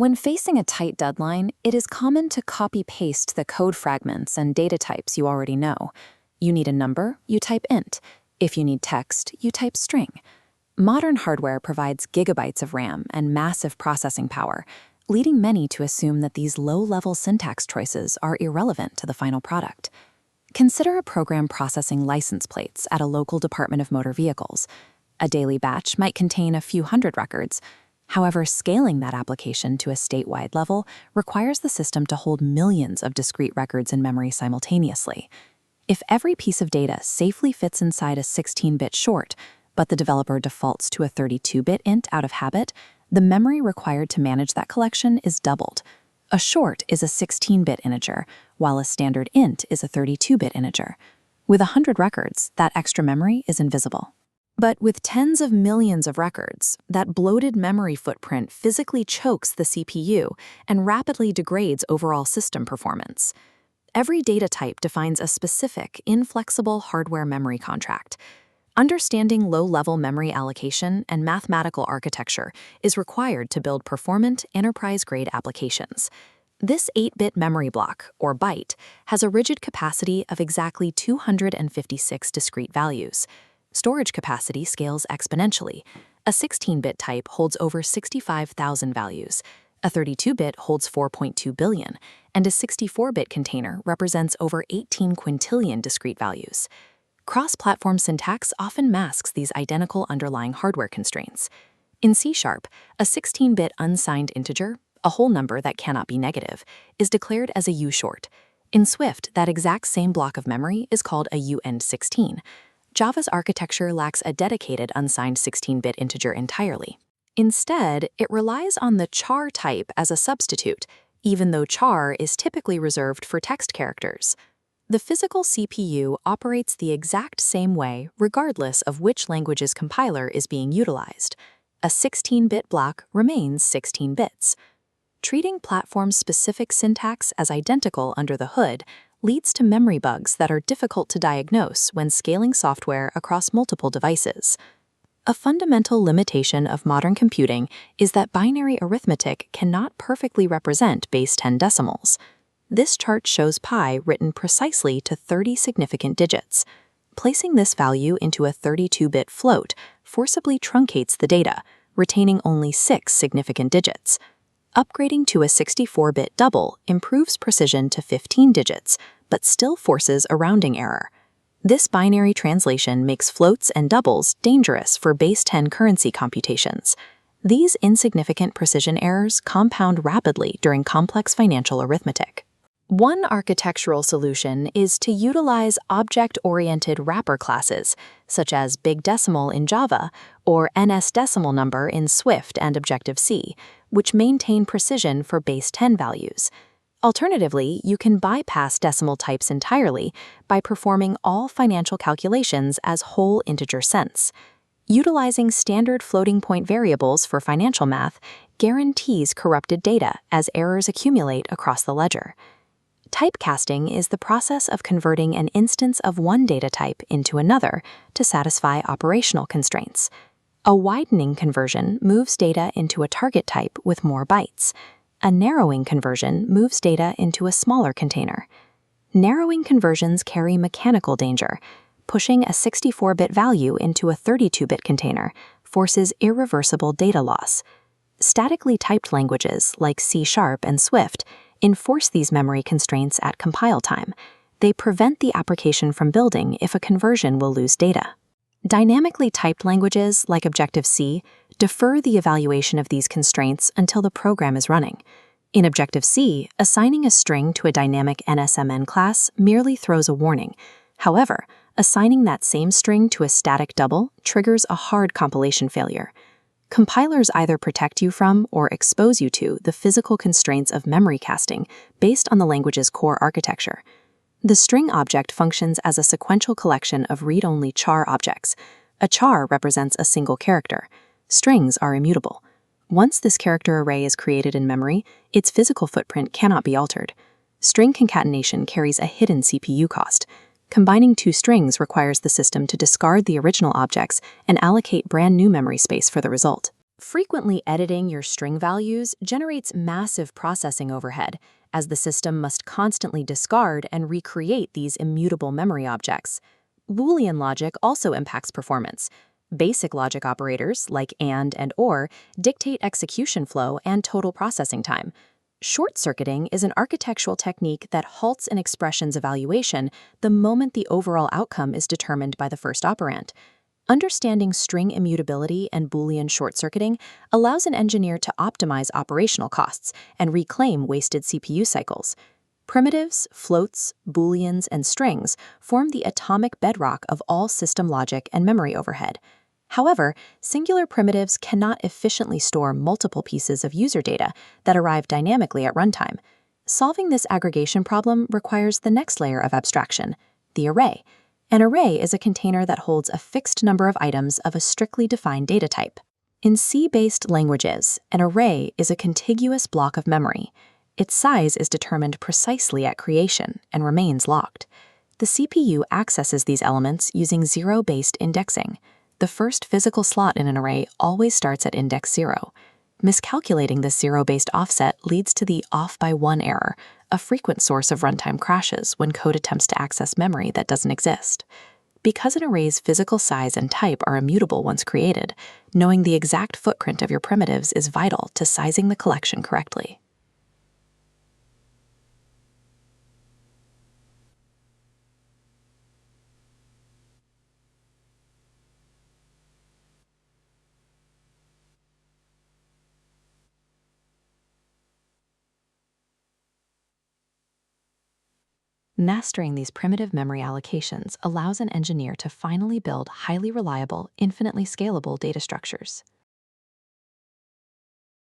When facing a tight deadline, it is common to copy-paste the code fragments and data types you already know. You need a number, you type int. If you need text, you type string. Modern hardware provides gigabytes of RAM and massive processing power, leading many to assume that these low-level syntax choices are irrelevant to the final product. Consider a program processing license plates at a local Department of Motor Vehicles. A daily batch might contain a few hundred records. However, scaling that application to a statewide level requires the system to hold millions of discrete records in memory simultaneously. If every piece of data safely fits inside a 16-bit short, but the developer defaults to a 32-bit int out of habit, the memory required to manage that collection is doubled. A short is a 16-bit integer, while a standard int is a 32-bit integer. With 100 records, that extra memory is invisible. But with tens of millions of records, that bloated memory footprint physically chokes the CPU and rapidly degrades overall system performance. Every data type defines a specific, inflexible hardware memory contract. Understanding low-level memory allocation and mathematical architecture is required to build performant, enterprise-grade applications. This 8-bit memory block, or byte, has a rigid capacity of exactly 256 discrete values. Storage capacity scales exponentially. A 16-bit type holds over 65,000 values. A 32-bit holds 4.2 billion, and a 64-bit container represents over 18 quintillion discrete values. Cross-platform syntax often masks these identical underlying hardware constraints. In C#, a 16-bit unsigned integer, a whole number that cannot be negative, is declared as a U-short. In Swift, that exact same block of memory is called a uend16. Java's architecture lacks a dedicated unsigned 16-bit integer entirely. Instead, it relies on the char type as a substitute, even though char is typically reserved for text characters. The physical CPU operates the exact same way regardless of which language's compiler is being utilized. A 16-bit block remains 16 bits. Treating platform-specific syntax as identical under the hood leads to memory bugs that are difficult to diagnose when scaling software across multiple devices. A fundamental limitation of modern computing is that binary arithmetic cannot perfectly represent base 10 decimals. This chart shows pi written precisely to 30 significant digits. Placing this value into a 32-bit float forcibly truncates the data, retaining only 6 significant digits. Upgrading to a 64-bit double improves precision to 15 digits, but still forces a rounding error. This binary translation makes floats and doubles dangerous for base 10 currency computations. These insignificant precision errors compound rapidly during complex financial arithmetic. One architectural solution is to utilize object-oriented wrapper classes, such as Big Decimal in Java or NS Decimal Number in Swift and Objective-C, which maintain precision for base 10 values. Alternatively, you can bypass decimal types entirely by performing all financial calculations as whole integer cents. Utilizing standard floating-point variables for financial math guarantees corrupted data as errors accumulate across the ledger. Typecasting is the process of converting an instance of one data type into another to satisfy operational constraints. A widening conversion moves data into a target type with more bytes. A narrowing conversion moves data into a smaller container. Narrowing conversions carry mechanical danger. Pushing a 64-bit value into a 32-bit container forces irreversible data loss. Statically typed languages like C# and Swift enforce these memory constraints at compile time. They prevent the application from building if a conversion will lose data. Dynamically typed languages like Objective-C defer the evaluation of these constraints until the program is running. In Objective-C, assigning a string to a dynamic NSMN class merely throws a warning. However, assigning that same string to a static double triggers a hard compilation failure. Compilers either protect you from or expose you to the physical constraints of memory casting based on the language's core architecture. The string object functions as a sequential collection of read-only char objects. A char represents a single character. Strings are immutable. Once this character array is created in memory, its physical footprint cannot be altered. String concatenation carries a hidden CPU cost. Combining two strings requires the system to discard the original objects and allocate brand new memory space for the result. Frequently editing your string values generates massive processing overhead, as the system must constantly discard and recreate these immutable memory objects. Boolean logic also impacts performance. Basic logic operators, like and or, dictate execution flow and total processing time. Short-circuiting is an architectural technique that halts an expression's evaluation the moment the overall outcome is determined by the first operand. Understanding string immutability and Boolean short-circuiting allows an engineer to optimize operational costs and reclaim wasted CPU cycles. Primitives, floats, Booleans, and strings form the atomic bedrock of all system logic and memory overhead. However, singular primitives cannot efficiently store multiple pieces of user data that arrive dynamically at runtime. Solving this aggregation problem requires the next layer of abstraction, the array. An array is a container that holds a fixed number of items of a strictly defined data type. In C-based languages, an array is a contiguous block of memory. Its size is determined precisely at creation and remains locked. The CPU accesses these elements using zero-based indexing. The first physical slot in an array always starts at index 0. Miscalculating this zero-based offset leads to the off-by-1 error, a frequent source of runtime crashes when code attempts to access memory that doesn't exist. Because an array's physical size and type are immutable once created, knowing the exact footprint of your primitives is vital to sizing the collection correctly. Mastering these primitive memory allocations allows an engineer to finally build highly reliable, infinitely scalable data structures.